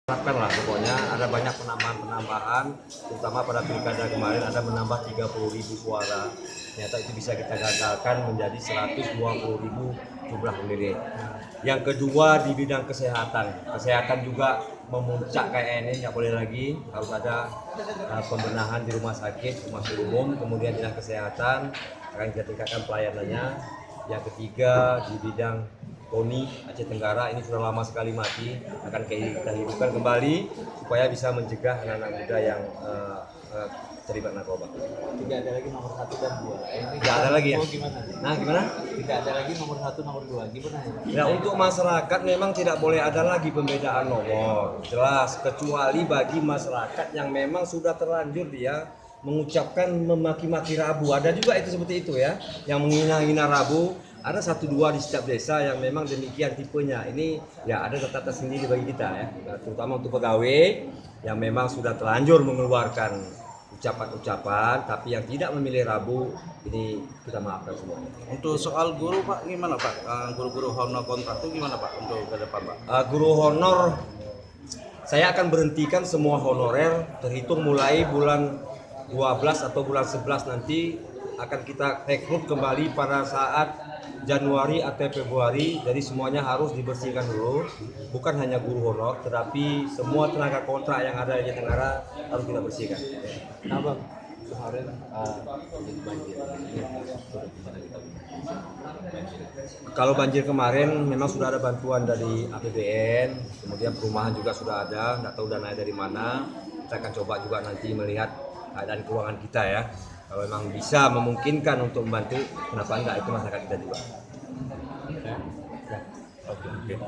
Harapkan lah pokoknya ada banyak penambahan-penambahan, terutama pada pilkada kemarin ada menambah 30.000 suara. Ternyata itu bisa kita gagalkan menjadi 120.000 jumlah pemilih. Yang kedua di bidang kesehatan juga memuncak kayak ini, nggak boleh lagi, harus ada pembenahan di rumah sakit umum, kemudian dinas kesehatan akan kita tingkatkan pelayanannya. Yang ketiga di bidang KONI Aceh Tenggara ini sudah lama sekali mati, akan kita hidupkan kembali supaya bisa mencegah anak-anak muda yang terlibat narkoba. Tidak ada lagi nomor 1 dan 2. Ini Tidak ada lagi ya? Gimana? Nah gimana? Tidak ada lagi nomor 1, nomor 2. Gimana ya? Nah untuk masyarakat memang tidak boleh ada lagi pembedaan nomor, jelas, kecuali bagi masyarakat yang memang sudah terlanjur dia mengucapkan memaki-maki Rabu. Ada juga itu seperti itu ya, yang menghina-hina Rabu. Ada 1-2 di setiap desa yang memang demikian tipenya. Ini ya ada tata sendiri bagi kita ya, nah, terutama untuk pegawai yang memang sudah terlanjur mengeluarkan ucapan-ucapan tapi yang tidak memilih Rabu, ini kita maafkan semuanya. Untuk soal guru Pak, gimana Pak? Guru-guru honor kontrak itu gimana Pak untuk ke depan Pak? Guru honor, saya akan berhentikan semua honorer terhitung mulai bulan 12 atau bulan 11 nanti akan kita rekrut kembali pada saat Januari atau Februari. Jadi semuanya harus dibersihkan dulu, bukan hanya guru honor tetapi semua tenaga kontrak yang ada di Aceh Tenggara harus kita bersihkan. Nah Bang, kemarin jadi banjir. Kalau banjir kemarin memang sudah ada bantuan dari APBN, kemudian perumahan juga sudah ada, nggak tahu dana dari mana. Kita akan coba juga nanti melihat keadaan keuangan kita ya. Kalau memang bisa memungkinkan untuk membantu, kenapa enggak, itu masyarakat kita juga. Ya. Oke.